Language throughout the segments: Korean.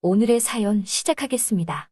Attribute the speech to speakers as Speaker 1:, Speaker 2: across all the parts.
Speaker 1: 오늘의 사연 시작하겠습니다.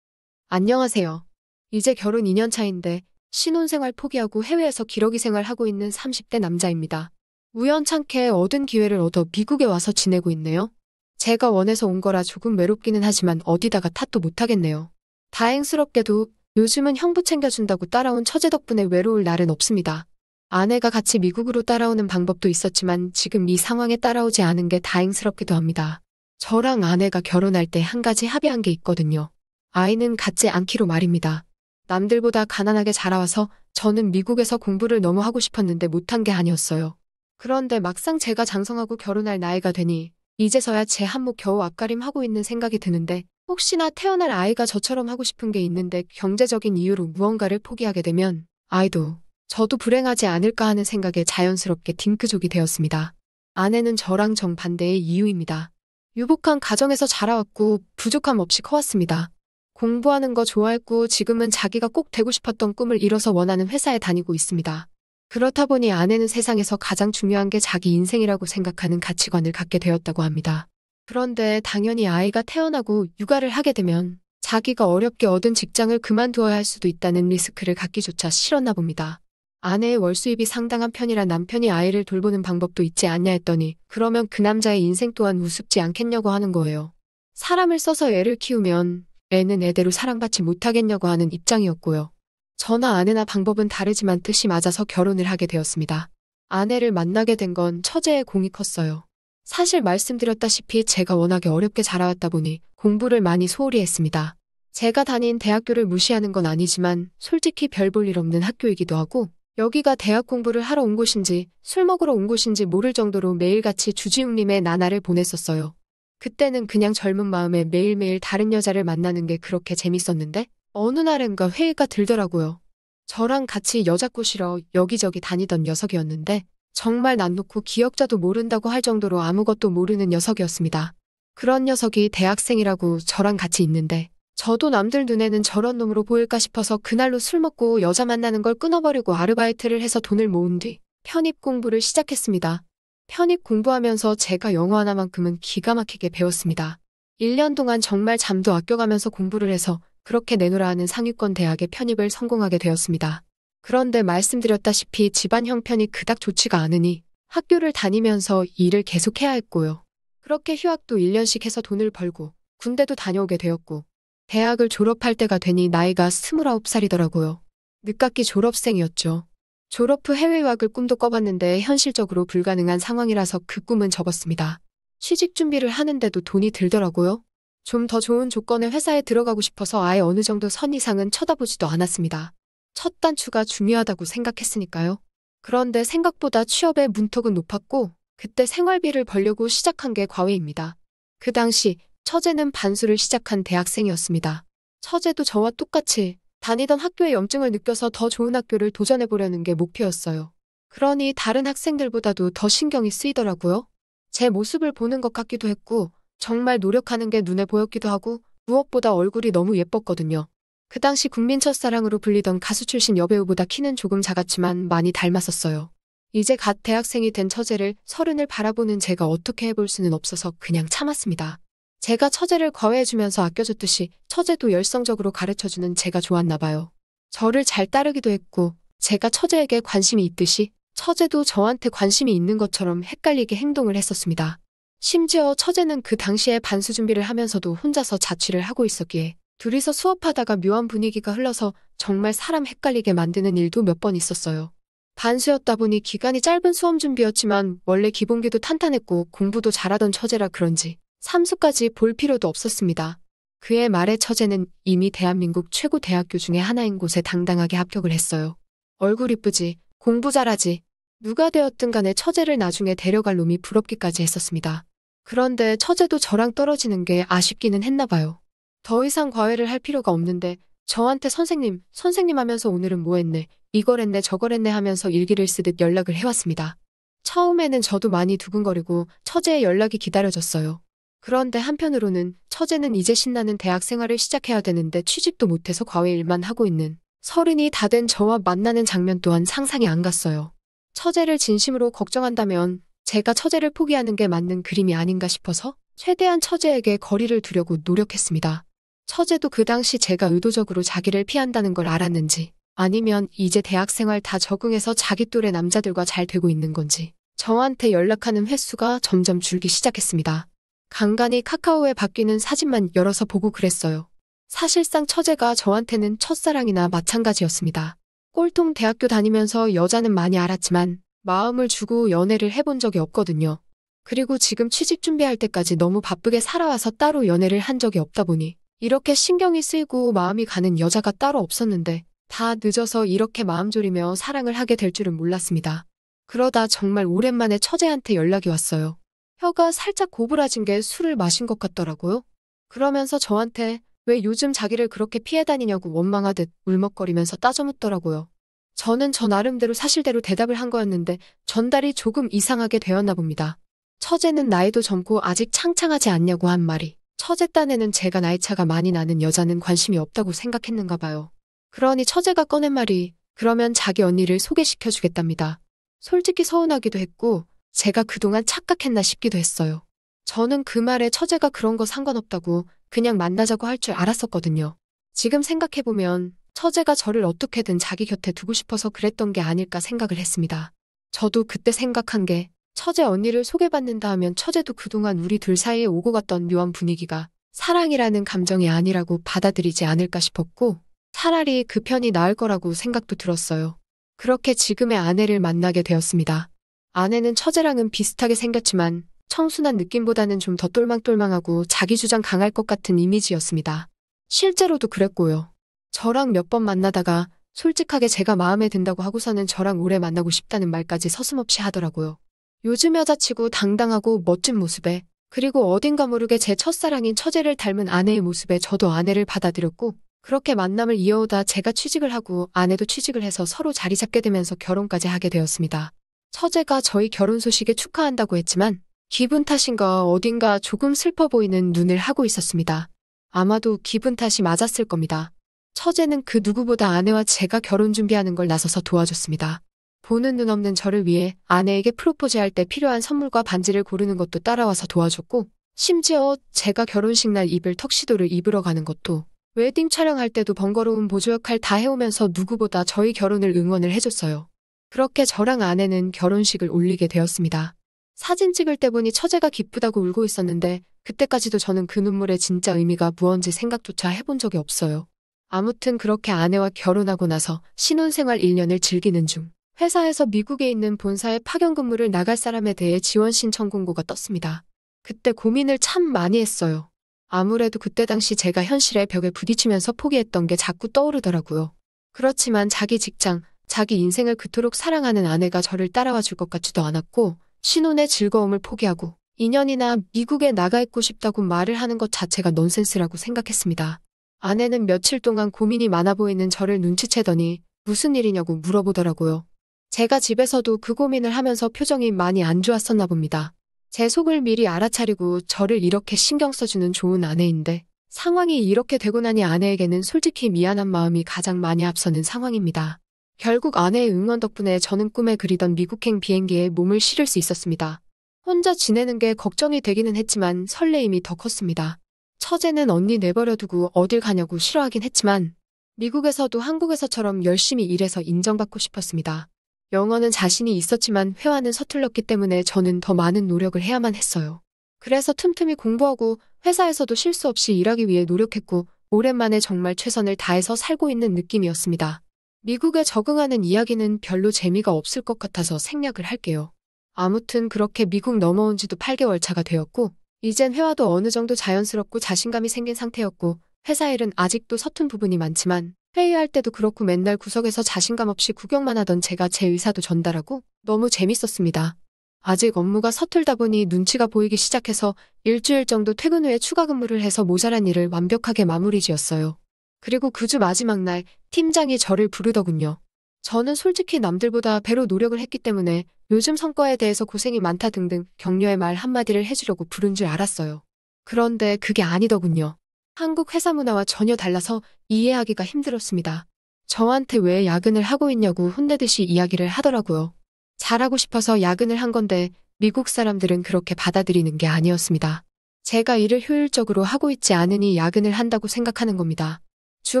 Speaker 2: 안녕하세요. 이제 결혼 2년 차인데 신혼생활 포기하고 해외에서 기러기 생활하고 있는 30대 남자입니다. 우연찮게 얻은 기회를 얻어 미국에 와서 지내고 있네요. 제가 원해서 온 거라 조금 외롭기는 하지만 어디다가 탓도 못하겠네요. 다행스럽게도 요즘은 형부 챙겨준다고 따라온 처제 덕분에 외로울 날은 없습니다. 아내가 같이 미국으로 따라오는 방법도 있었지만 지금 이 상황에 따라오지 않은 게 다행스럽기도 합니다. 저랑 아내가 결혼할 때 한 가지 합의한 게 있거든요. 아이는 갖지 않기로 말입니다. 남들보다 가난하게 자라와서 저는 미국에서 공부를 너무 하고 싶었는데 못한 게 아니었어요. 그런데 막상 제가 장성하고 결혼할 나이가 되니 이제서야 제 한몫 겨우 앞가림하고 있는 생각이 드는데 혹시나 태어날 아이가 저처럼 하고 싶은 게 있는데 경제적인 이유로 무언가를 포기하게 되면 아이도 저도 불행하지 않을까 하는 생각에 자연스럽게 딩크족이 되었습니다. 아내는 저랑 정반대의 이유입니다. 유복한 가정에서 자라왔고 부족함 없이 커왔습니다. 공부하는 거 좋아했고 지금은 자기가 꼭 되고 싶었던 꿈을 이뤄서 원하는 회사에 다니고 있습니다. 그렇다 보니 아내는 세상에서 가장 중요한 게 자기 인생이라고 생각하는 가치관을 갖게 되었다고 합니다. 그런데 당연히 아이가 태어나고 육아를 하게 되면 자기가 어렵게 얻은 직장을 그만두어야 할 수도 있다는 리스크를 갖기조차 싫었나 봅니다. 아내의 월수입이 상당한 편이라 남편이 아이를 돌보는 방법도 있지 않냐 했더니 그러면 그 남자의 인생 또한 우습지 않겠냐고 하는 거예요. 사람을 써서 애를 키우면 애는 애대로 사랑받지 못하겠냐고 하는 입장이었고요. 저나 아내나 방법은 다르지만 뜻이 맞아서 결혼을 하게 되었습니다. 아내를 만나게 된 건 처제의 공이 컸어요. 사실 말씀드렸다시피 제가 워낙에 어렵게 자라왔다 보니 공부를 많이 소홀히 했습니다. 제가 다닌 대학교를 무시하는 건 아니지만 솔직히 별 볼 일 없는 학교이기도 하고 여기가 대학 공부를 하러 온 곳인지 술 먹으러 온 곳인지 모를 정도로 매일같이 주지웅림의 나날을 보냈었어요. 그때는 그냥 젊은 마음에 매일매일 다른 여자를 만나는 게 그렇게 재밌었는데 어느 날인가 회의가 들더라고요. 저랑 같이 여자 꼬시러 여기저기 다니던 녀석이었는데 정말 난 놓고 기억자도 모른다고 할 정도로 아무것도 모르는 녀석이었습니다. 그런 녀석이 대학생이라고 저랑 같이 있는데 저도 남들 눈에는 저런 놈으로 보일까 싶어서 그날로 술 먹고 여자 만나는 걸 끊어버리고 아르바이트를 해서 돈을 모은 뒤 편입 공부를 시작했습니다. 편입 공부하면서 제가 영어 하나만큼은 기가 막히게 배웠습니다. 1년 동안 정말 잠도 아껴가면서 공부를 해서 그렇게 내놓으라 하는 상위권 대학에 편입을 성공하게 되었습니다. 그런데 말씀드렸다시피 집안 형편이 그닥 좋지가 않으니 학교를 다니면서 일을 계속해야 했고요. 그렇게 휴학도 1년씩 해서 돈을 벌고 군대도 다녀오게 되었고 대학을 졸업할 때가 되니 나이가 29살이더라고요. 늦깎이 졸업생이었죠. 졸업 후 해외 유학을 꿈도 꿔봤는데 현실적으로 불가능한 상황이라서 그 꿈은 접었습니다. 취직 준비를 하는데도 돈이 들더라고요. 좀 더 좋은 조건의 회사에 들어가고 싶어서 아예 어느 정도 선 이상은 쳐다보지도 않았습니다. 첫 단추가 중요하다고 생각했으니까요. 그런데 생각보다 취업의 문턱은 높았고 그때 생활비를 벌려고 시작한 게 과외입니다. 그 당시 처제는 반수를 시작한 대학생이었습니다. 처제도 저와 똑같이 다니던 학교의 염증을 느껴서 더 좋은 학교를 도전해보려는 게 목표였어요. 그러니 다른 학생들보다도 더 신경이 쓰이더라고요. 제 모습을 보는 것 같기도 했고 정말 노력하는 게 눈에 보였기도 하고 무엇보다 얼굴이 너무 예뻤거든요. 그 당시 국민 첫사랑으로 불리던 가수 출신 여배우보다 키는 조금 작았지만 많이 닮았었어요. 이제 갓 대학생이 된 처제를 서른을 바라보는 제가 어떻게 해볼 수는 없어서 그냥 참았습니다. 제가 처제를 과외해주면서 아껴줬듯이 처제도 열성적으로 가르쳐주는 제가 좋았나 봐요. 저를 잘 따르기도 했고 제가 처제에게 관심이 있듯이 처제도 저한테 관심이 있는 것처럼 헷갈리게 행동을 했었습니다. 심지어 처제는 그 당시에 반수 준비를 하면서도 혼자서 자취를 하고 있었기에 둘이서 수업하다가 묘한 분위기가 흘러서 정말 사람 헷갈리게 만드는 일도 몇 번 있었어요. 반수였다 보니 기간이 짧은 수험 준비였지만 원래 기본기도 탄탄했고 공부도 잘하던 처제라 그런지 삼수까지 볼 필요도 없었습니다. 그의 말에 처제는 이미 대한민국 최고 대학교 중에 하나인 곳에 당당하게 합격을 했어요. 얼굴 이쁘지, 공부 잘하지. 누가 되었든 간에 처제를 나중에 데려갈 놈이 부럽기까지 했었습니다. 그런데 처제도 저랑 떨어지는 게 아쉽기는 했나 봐요. 더 이상 과외를 할 필요가 없는데 저한테 선생님 하면서 오늘은 뭐 했네, 이걸 했네 저걸 했네 하면서 일기를 쓰듯 연락을 해왔습니다. 처음에는 저도 많이 두근거리고 처제의 연락이 기다려졌어요. 그런데 한편으로는 처제는 이제 신나는 대학 생활을 시작해야 되는데 취직도 못해서 과외 일만 하고 있는 서른이 다 된 저와 만나는 장면 또한 상상이 안 갔어요. 처제를 진심으로 걱정한다면 제가 처제를 포기하는 게 맞는 그림이 아닌가 싶어서 최대한 처제에게 거리를 두려고 노력했습니다. 처제도 그 당시 제가 의도적으로 자기를 피한다는 걸 알았는지, 아니면 이제 대학생활 다 적응해서 자기 또래 남자들과 잘 되고 있는 건지 저한테 연락하는 횟수가 점점 줄기 시작했습니다. 간간히 카카오에 바뀌는 사진만 열어서 보고 그랬어요. 사실상 처제가 저한테는 첫사랑이나 마찬가지였습니다. 꼴통 대학교 다니면서 여자는 많이 알았지만 마음을 주고 연애를 해본 적이 없거든요. 그리고 지금 취직 준비할 때까지 너무 바쁘게 살아와서 따로 연애를 한 적이 없다 보니 이렇게 신경이 쓰이고 마음이 가는 여자가 따로 없었는데 다 늦어서 이렇게 마음 졸이며 사랑을 하게 될 줄은 몰랐습니다. 그러다 정말 오랜만에 처제한테 연락이 왔어요. 혀가 살짝 고부라진 게 술을 마신 것 같더라고요. 그러면서 저한테 왜 요즘 자기를 그렇게 피해 다니냐고 원망하듯 울먹거리면서 따져 묻더라고요. 저는 저 나름대로 사실대로 대답을 한 거였는데 전달이 조금 이상하게 되었나 봅니다. 처제는 나이도 젊고 아직 창창하지 않냐고 한 말이 처제 딴에는 제가 나이차가 많이 나는 여자는 관심이 없다고 생각했는가 봐요. 그러니 처제가 꺼낸 말이 그러면 자기 언니를 소개시켜 주겠답니다. 솔직히 서운하기도 했고 제가 그동안 착각했나 싶기도 했어요. 저는 그 말에 처제가 그런 거 상관없다고 그냥 만나자고 할 줄 알았었거든요. 지금 생각해보면 처제가 저를 어떻게든 자기 곁에 두고 싶어서 그랬던 게 아닐까 생각을 했습니다. 저도 그때 생각한 게 처제 언니를 소개받는다 하면 처제도 그동안 우리 둘 사이에 오고 갔던 묘한 분위기가 사랑이라는 감정이 아니라고 받아들이지 않을까 싶었고 차라리 그 편이 나을 거라고 생각도 들었어요. 그렇게 지금의 아내를 만나게 되었습니다. 아내는 처제랑은 비슷하게 생겼지만 청순한 느낌보다는 좀 더 똘망똘망하고 자기 주장 강할 것 같은 이미지였습니다. 실제로도 그랬고요. 저랑 몇 번 만나다가 솔직하게 제가 마음에 든다고 하고서는 저랑 오래 만나고 싶다는 말까지 서슴없이 하더라고요. 요즘 여자치고 당당하고 멋진 모습에 그리고 어딘가 모르게 제 첫사랑인 처제를 닮은 아내의 모습에 저도 아내를 받아들였고 그렇게 만남을 이어오다 제가 취직을 하고 아내도 취직을 해서 서로 자리 잡게 되면서 결혼까지 하게 되었습니다. 처제가 저희 결혼 소식에 축하한다고 했지만 기분 탓인가 어딘가 조금 슬퍼 보이는 눈을 하고 있었습니다. 아마도 기분 탓이 맞았을 겁니다. 처제는 그 누구보다 아내와 제가 결혼 준비하는 걸 나서서 도와줬습니다. 보는 눈 없는 저를 위해 아내에게 프로포즈할 때 필요한 선물과 반지를 고르는 것도 따라와서 도와줬고 심지어 제가 결혼식 날 입을 턱시도를 입으러 가는 것도 웨딩 촬영할 때도 번거로운 보조 역할 다 해오면서 누구보다 저희 결혼을 응원을 해줬어요. 그렇게 저랑 아내는 결혼식을 올리게 되었습니다. 사진 찍을 때 보니 처제가 기쁘다고 울고 있었는데 그때까지도 저는 그 눈물의 진짜 의미가 무언지 생각조차 해본 적이 없어요. 아무튼 그렇게 아내와 결혼하고 나서 신혼생활 1년을 즐기는 중 회사에서 미국에 있는 본사에 파견 근무를 나갈 사람에 대해 지원 신청 공고가 떴습니다. 그때 고민을 참 많이 했어요. 아무래도 그때 당시 제가 현실의 벽에 부딪히면서 포기했던 게 자꾸 떠오르더라고요. 그렇지만 자기 직장, 자기 인생을 그토록 사랑하는 아내가 저를 따라와 줄 것 같지도 않았고 신혼의 즐거움을 포기하고 2년이나 미국에 나가 있고 싶다고 말을 하는 것 자체가 넌센스라고 생각했습니다. 아내는 며칠 동안 고민이 많아 보이는 저를 눈치채더니 무슨 일이냐고 물어보더라고요. 제가 집에서도 그 고민을 하면서 표정이 많이 안 좋았었나 봅니다. 제 속을 미리 알아차리고 저를 이렇게 신경 써주는 좋은 아내인데 상황이 이렇게 되고 나니 아내에게는 솔직히 미안한 마음이 가장 많이 앞서는 상황입니다. 결국 아내의 응원 덕분에 저는 꿈에 그리던 미국행 비행기에 몸을 실을 수 있었습니다. 혼자 지내는 게 걱정이 되기는 했지만 설레임이 더 컸습니다. 처제는 언니 내버려두고 어딜 가냐고 싫어하긴 했지만 미국에서도 한국에서처럼 열심히 일해서 인정받고 싶었습니다. 영어는 자신이 있었지만 회화는 서툴렀기 때문에 저는 더 많은 노력을 해야만 했어요. 그래서 틈틈이 공부하고 회사에서도 실수 없이 일하기 위해 노력했고 오랜만에 정말 최선을 다해서 살고 있는 느낌이었습니다. 미국에 적응하는 이야기는 별로 재미가 없을 것 같아서 생략을 할게요. 아무튼 그렇게 미국 넘어온 지도 8개월 차가 되었고 이젠 회화도 어느 정도 자연스럽고 자신감이 생긴 상태였고 회사 일은 아직도 서툰 부분이 많지만 회의할 때도 그렇고 맨날 구석에서 자신감 없이 구경만 하던 제가 제 의사도 전달하고 너무 재밌었습니다. 아직 업무가 서툴다 보니 눈치가 보이기 시작해서 일주일 정도 퇴근 후에 추가 근무를 해서 모자란 일을 완벽하게 마무리 지었어요. 그리고 그 주 마지막 날 팀장이 저를 부르더군요. 저는 솔직히 남들보다 배로 노력을 했기 때문에 요즘 성과에 대해서 고생이 많다 등등 격려의 말 한마디를 해주려고 부른 줄 알았어요. 그런데 그게 아니더군요. 한국 회사 문화와 전혀 달라서 이해하기가 힘들었습니다. 저한테 왜 야근을 하고 있냐고 혼내듯이 이야기를 하더라고요. 잘하고 싶어서 야근을 한 건데 미국 사람들은 그렇게 받아들이는 게 아니었습니다. 제가 일을 효율적으로 하고 있지 않으니 야근을 한다고 생각하는 겁니다. 주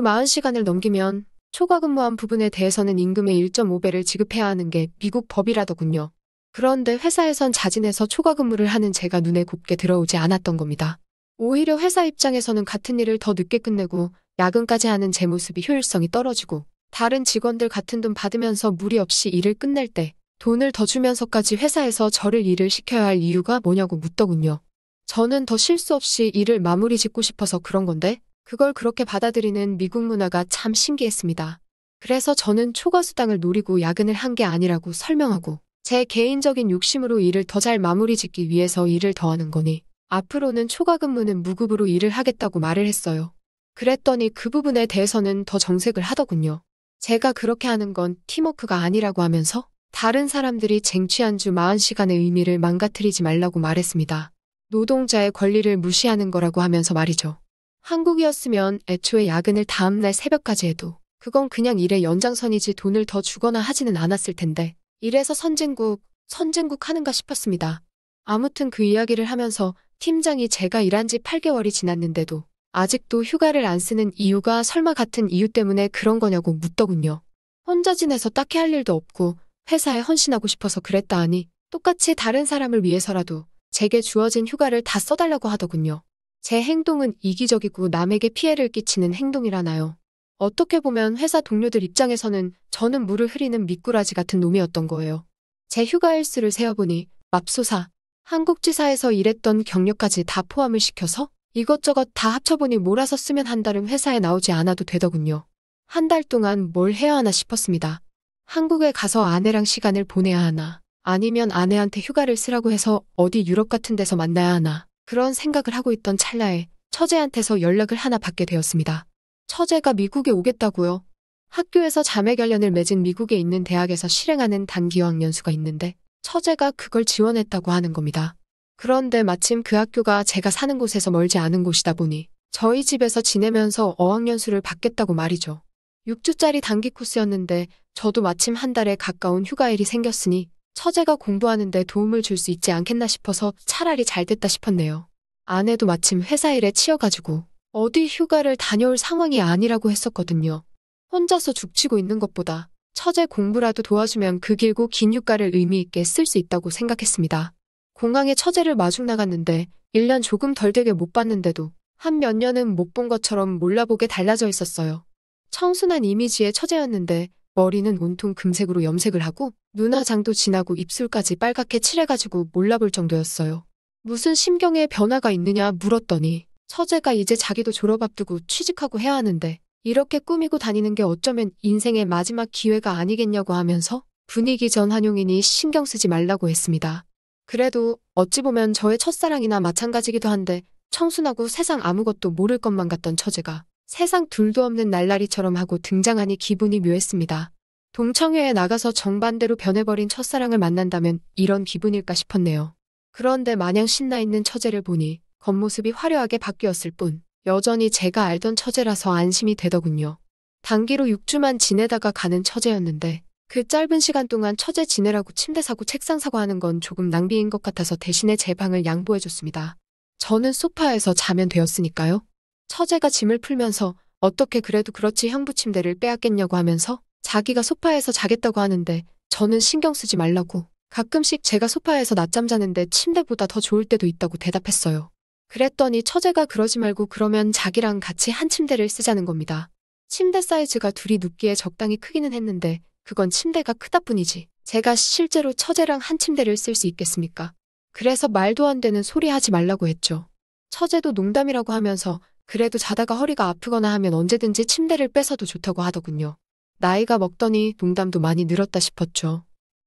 Speaker 2: 40시간을 넘기면 초과 근무한 부분에 대해서는 임금의 1.5배를 지급해야 하는 게 미국 법이라더군요. 그런데 회사에선 자진해서 초과 근무를 하는 제가 눈에 곱게 들어오지 않았던 겁니다. 오히려 회사 입장에서는 같은 일을 더 늦게 끝내고 야근까지 하는 제 모습이 효율성이 떨어지고 다른 직원들 같은 돈 받으면서 무리 없이 일을 끝낼 때 돈을 더 주면서까지 회사에서 저를 일을 시켜야 할 이유가 뭐냐고 묻더군요. 저는 더 실수 없이 일을 마무리 짓고 싶어서 그런 건데 그걸 그렇게 받아들이는 미국 문화가 참 신기했습니다. 그래서 저는 초과 수당을 노리고 야근을 한 게 아니라고 설명하고 제 개인적인 욕심으로 일을 더 잘 마무리 짓기 위해서 일을 더 하는 거니 앞으로는 초과 근무는 무급으로 일을 하겠다고 말을 했어요. 그랬더니 그 부분에 대해서는 더 정색을 하더군요. 제가 그렇게 하는 건 팀워크가 아니라고 하면서 다른 사람들이 쟁취한 주 40시간의 의미를 망가뜨리지 말라고 말했습니다. 노동자의 권리를 무시하는 거라고 하면서 말이죠. 한국이었으면 애초에 야근을 다음날 새벽까지 해도 그건 그냥 일의 연장선이지 돈을 더 주거나 하지는 않았을 텐데 이래서 선진국 하는가 싶었습니다. 아무튼 그 이야기를 하면서 팀장이 제가 일한 지 8개월이 지났는데도 아직도 휴가를 안 쓰는 이유가 설마 같은 이유 때문에 그런 거냐고 묻더군요. 혼자 지내서 딱히 할 일도 없고 회사에 헌신하고 싶어서 그랬다 하니 똑같이 다른 사람을 위해서라도 제게 주어진 휴가를 다 써달라고 하더군요. 제 행동은 이기적이고 남에게 피해를 끼치는 행동이라나요. 어떻게 보면 회사 동료들 입장에서는 저는 물을 흐리는 미꾸라지 같은 놈이었던 거예요. 제 휴가 일수를 세어보니 맙소사 한국지사에서 일했던 경력까지 다 포함을 시켜서 이것저것 다 합쳐보니 몰아서 쓰면 한 달은 회사에 나오지 않아도 되더군요. 한 달 동안 뭘 해야 하나 싶었습니다. 한국에 가서 아내랑 시간을 보내야 하나 아니면 아내한테 휴가를 쓰라고 해서 어디 유럽 같은 데서 만나야 하나 그런 생각을 하고 있던 찰나에 처제한테서 연락을 하나 받게 되었습니다. 처제가 미국에 오겠다고요. 학교에서 자매결연을 맺은 미국에 있는 대학에서 실행하는 단기 어학연수가 있는데 처제가 그걸 지원했다고 하는 겁니다. 그런데 마침 그 학교가 제가 사는 곳에서 멀지 않은 곳이다 보니 저희 집에서 지내면서 어학연수를 받겠다고 말이죠. 6주짜리 단기 코스였는데 저도 마침 한 달에 가까운 휴가일이 생겼으니 처제가 공부하는데 도움을 줄 수 있지 않겠나 싶어서 차라리 잘 됐다 싶었네요. 아내도 마침 회사 일에 치여가지고 어디 휴가를 다녀올 상황이 아니라고 했었거든요. 혼자서 죽치고 있는 것보다 처제 공부라도 도와주면 그 길고 긴 휴가를 의미 있게 쓸 수 있다고 생각했습니다. 공항에 처제를 마중 나갔는데 1년 조금 덜 되게 못 봤는데도 한 몇 년은 못 본 것처럼 몰라보게 달라져 있었어요. 청순한 이미지의 처제였는데 머리는 온통 금색으로 염색을 하고 눈화장도 진하고 입술까지 빨갛게 칠해가지고 몰라볼 정도였어요. 무슨 심경에 변화가 있느냐 물었더니 처제가 이제 자기도 졸업 앞두고 취직하고 해야 하는데 이렇게 꾸미고 다니는 게 어쩌면 인생의 마지막 기회가 아니겠냐고 하면서 분위기 전환용이니 신경 쓰지 말라고 했습니다. 그래도 어찌 보면 저의 첫사랑이나 마찬가지기도 한데 청순하고 세상 아무것도 모를 것만 같던 처제가 세상 둘도 없는 날라리처럼 하고 등장하니 기분이 묘했습니다. 동창회에 나가서 정반대로 변해버린 첫사랑을 만난다면 이런 기분일까 싶었네요. 그런데 마냥 신나 있는 처제를 보니 겉모습이 화려하게 바뀌었을 뿐 여전히 제가 알던 처제라서 안심이 되더군요. 단기로 6주만 지내다가 가는 처제였는데 그 짧은 시간 동안 처제 지내라고 침대 사고 책상 사고 하는 건 조금 낭비인 것 같아서 대신에 제 방을 양보해줬습니다. 저는 소파에서 자면 되었으니까요. 처제가 짐을 풀면서 어떻게 그래도 그렇지 형부 침대를 빼앗겠냐고 하면서 자기가 소파에서 자겠다고 하는데 저는 신경 쓰지 말라고 가끔씩 제가 소파에서 낮잠 자는데 침대보다 더 좋을 때도 있다고 대답했어요. 그랬더니 처제가 그러지 말고 그러면 자기랑 같이 한 침대를 쓰자는 겁니다. 침대 사이즈가 둘이 눕기에 적당히 크기는 했는데 그건 침대가 크다 뿐이지 제가 실제로 처제랑 한 침대를 쓸 수 있겠습니까? 그래서 말도 안 되는 소리 하지 말라고 했죠. 처제도 농담이라고 하면서 그래도 자다가 허리가 아프거나 하면 언제든지 침대를 뺏어도 좋다고 하더군요. 나이가 먹더니 농담도 많이 늘었다 싶었죠.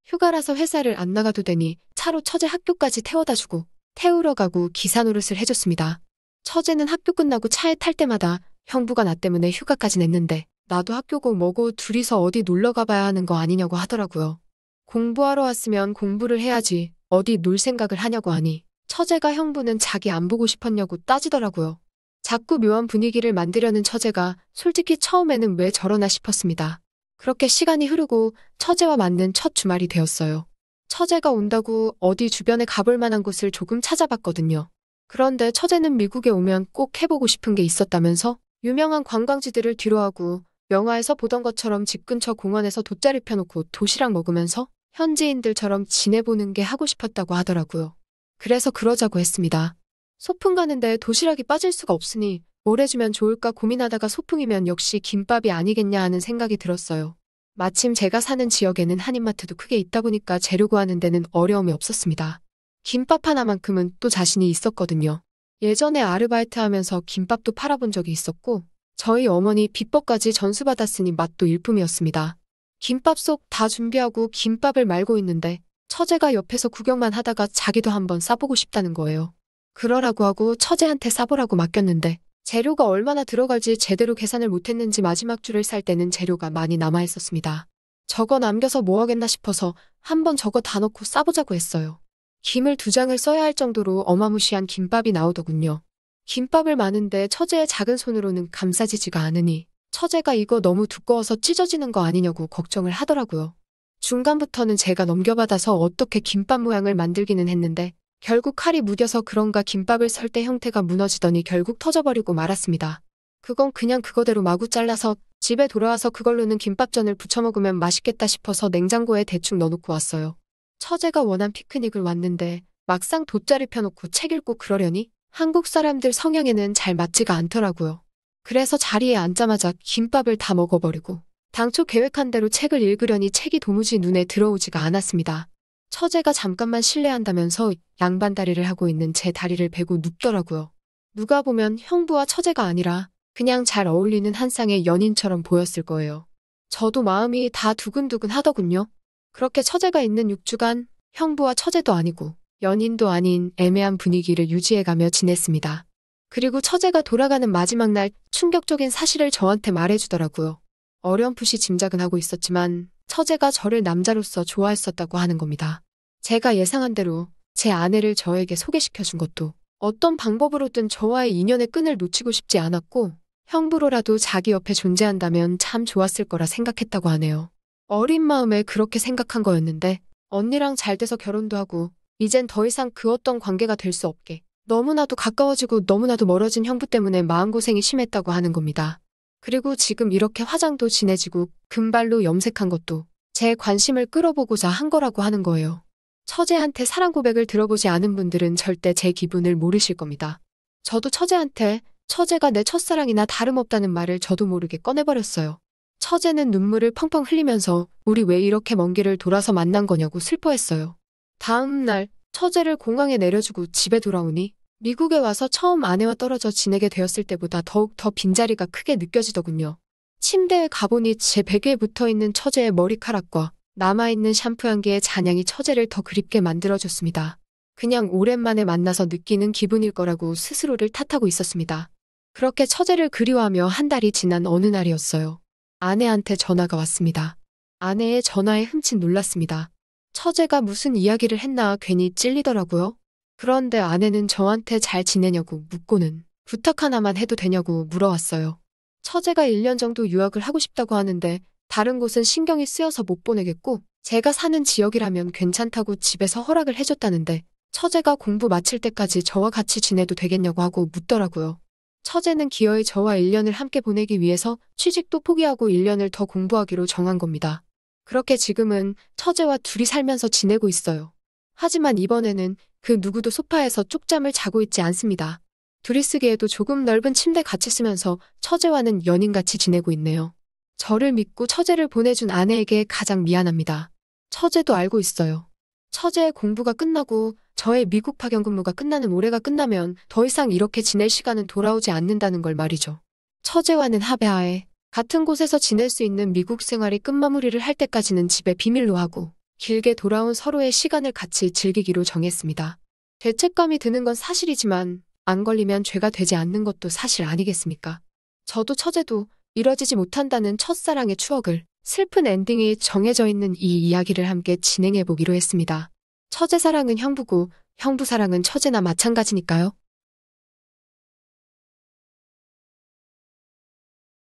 Speaker 2: 휴가라서 회사를 안 나가도 되니 차로 처제 학교까지 태워다 주고 태우러 가고 기사 노릇을 해줬습니다. 처제는 학교 끝나고 차에 탈 때마다 형부가 나 때문에 휴가까지 냈는데 나도 학교고 뭐고 둘이서 어디 놀러 가봐야 하는 거 아니냐고 하더라고요. 공부하러 왔으면 공부를 해야지 어디 놀 생각을 하냐고 하니 처제가 형부는 자기 안 보고 싶었냐고 따지더라고요. 자꾸 묘한 분위기를 만들려는 처제가 솔직히 처음에는 왜 저러나 싶었습니다. 그렇게 시간이 흐르고 처제와 맞는 첫 주말이 되었어요. 처제가 온다고 어디 주변에 가볼 만한 곳을 조금 찾아봤거든요. 그런데 처제는 미국에 오면 꼭 해보고 싶은 게 있었다면서 유명한 관광지들을 뒤로하고 영화에서 보던 것처럼 집 근처 공원에서 돗자리 펴놓고 도시락 먹으면서 현지인들처럼 지내보는 게 하고 싶었다고 하더라고요. 그래서 그러자고 했습니다. 소풍 가는데 도시락이 빠질 수가 없으니 뭘 해주면 좋을까 고민하다가 소풍이면 역시 김밥이 아니겠냐 하는 생각이 들었어요. 마침 제가 사는 지역에는 한인마트도 크게 있다 보니까 재료 구하는 데는 어려움이 없었습니다. 김밥 하나만큼은 또 자신이 있었거든요. 예전에 아르바이트 하면서 김밥도 팔아본 적이 있었고 저희 어머니 비법까지 전수받았으니 맛도 일품이었습니다. 김밥 속 다 준비하고 김밥을 말고 있는데 처제가 옆에서 구경만 하다가 자기도 한번 싸보고 싶다는 거예요. 그러라고 하고 처제한테 싸보라고 맡겼는데 재료가 얼마나 들어갈지 제대로 계산을 못했는지 마지막 줄을 살 때는 재료가 많이 남아 있었습니다. 저거 남겨서 뭐 하겠나 싶어서 한번 저거 다 넣고 싸보자고 했어요. 김을 2장을 써야 할 정도로 어마무시한 김밥이 나오더군요. 김밥을 마는데 처제의 작은 손으로는 감싸지지가 않으니 처제가 이거 너무 두꺼워서 찢어지는 거 아니냐고 걱정을 하더라고요. 중간부터는 제가 넘겨받아서 어떻게 김밥 모양을 만들기는 했는데 결국 칼이 무뎌서 그런가 김밥을 썰 때 형태가 무너지더니 결국 터져버리고 말았습니다. 그건 그냥 그거대로 마구 잘라서 집에 돌아와서 그걸로는 김밥전을 부쳐 먹으면 맛있겠다 싶어서 냉장고에 대충 넣어놓고 왔어요. 처제가 원한 피크닉을 왔는데 막상 돗자리 펴놓고 책 읽고 그러려니 한국 사람들 성향에는 잘 맞지가 않더라고요. 그래서 자리에 앉자마자 김밥을 다 먹어버리고 당초 계획한 대로 책을 읽으려니 책이 도무지 눈에 들어오지가 않았습니다. 처제가 잠깐만 실례한다면서 양반 다리를 하고 있는 제 다리를 베고 눕더라고요. 누가 보면 형부와 처제가 아니라 그냥 잘 어울리는 한 쌍의 연인처럼 보였을 거예요. 저도 마음이 다 두근두근 하더군요. 그렇게 처제가 있는 6주간 형부와 처제도 아니고 연인도 아닌 애매한 분위기를 유지해가며 지냈습니다. 그리고 처제가 돌아가는 마지막 날 충격적인 사실을 저한테 말해주더라고요. 어렴풋이 짐작은 하고 있었지만 처제가 저를 남자로서 좋아했었다고 하는 겁니다. 제가 예상한 대로 제 아내를 저에게 소개시켜준 것도 어떤 방법으로든 저와의 인연의 끈을 놓치고 싶지 않았고 형부로라도 자기 옆에 존재한다면 참 좋았을 거라 생각했다고 하네요. 어린 마음에 그렇게 생각한 거였는데 언니랑 잘 돼서 결혼도 하고 이젠 더 이상 그 어떤 관계가 될 수 없게 너무나도 가까워지고 너무나도 멀어진 형부 때문에 마음고생이 심했다고 하는 겁니다. 그리고 지금 이렇게 화장도 진해지고 금발로 염색한 것도 제 관심을 끌어보고자 한 거라고 하는 거예요. 처제한테 사랑 고백을 들어보지 않은 분들은 절대 제 기분을 모르실 겁니다. 저도 처제한테 처제가 내 첫사랑이나 다름없다는 말을 저도 모르게 꺼내버렸어요. 처제는 눈물을 펑펑 흘리면서 우리 왜 이렇게 먼 길을 돌아서 만난 거냐고 슬퍼했어요. 다음 날 처제를 공항에 내려주고 집에 돌아오니 미국에 와서 처음 아내와 떨어져 지내게 되었을 때보다 더욱 더 빈자리가 크게 느껴지더군요. 침대에 가보니 제 베개에 붙어있는 처제의 머리카락과 남아있는 샴푸 향기의 잔향이 처제를 더 그립게 만들어줬습니다. 그냥 오랜만에 만나서 느끼는 기분일 거라고 스스로를 탓하고 있었습니다. 그렇게 처제를 그리워하며 한 달이 지난 어느 날이었어요. 아내한테 전화가 왔습니다. 아내의 전화에 흠칫 놀랐습니다. 처제가 무슨 이야기를 했나 괜히 찔리더라고요. 그런데 아내는 저한테 잘 지내냐고 묻고는 부탁 하나만 해도 되냐고 물어왔어요. 처제가 1년 정도 유학을 하고 싶다고 하는데 다른 곳은 신경이 쓰여서 못 보내겠고 제가 사는 지역이라면 괜찮다고 집에서 허락을 해줬다는데 처제가 공부 마칠 때까지 저와 같이 지내도 되겠냐고 하고 묻더라고요. 처제는 기어이 저와 1년을 함께 보내기 위해서 취직도 포기하고 1년을 더 공부하기로 정한 겁니다. 그렇게 지금은 처제와 둘이 살면서 지내고 있어요. 하지만 이번에는 그 누구도 소파에서 쪽잠을 자고 있지 않습니다. 둘이 쓰기에도 조금 넓은 침대 같이 쓰면서 처제와는 연인같이 지내고 있네요. 저를 믿고 처제를 보내준 아내에게 가장 미안합니다. 처제도 알고 있어요. 처제의 공부가 끝나고 저의 미국 파견 근무가 끝나는 올해가 끝나면 더 이상 이렇게 지낼 시간은 돌아오지 않는다는 걸 말이죠. 처제와는 합의하에 같은 곳에서 지낼 수 있는 미국 생활이 끝마무리를 할 때까지는 집에 비밀로 하고 길게 돌아온 서로의 시간을 같이 즐기기로 정했습니다. 죄책감이 드는 건 사실이지만 안 걸리면 죄가 되지 않는 것도 사실 아니겠습니까? 저도 처제도 이뤄지지 못한다는 첫사랑의 추억을 슬픈 엔딩이 정해져 있는 이 이야기를 함께 진행해 보기로 했습니다. 처제 사랑은 형부고 형부 사랑은 처제나 마찬가지니까요.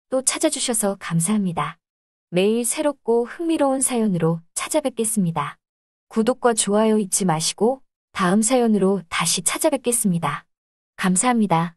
Speaker 1: 또 찾아주셔서 감사합니다. 매일 새롭고 흥미로운 사연으로 찾아뵙겠습니다. 구독과 좋아요 잊지 마시고 다음 사연으로 다시 찾아뵙겠습니다. 감사합니다.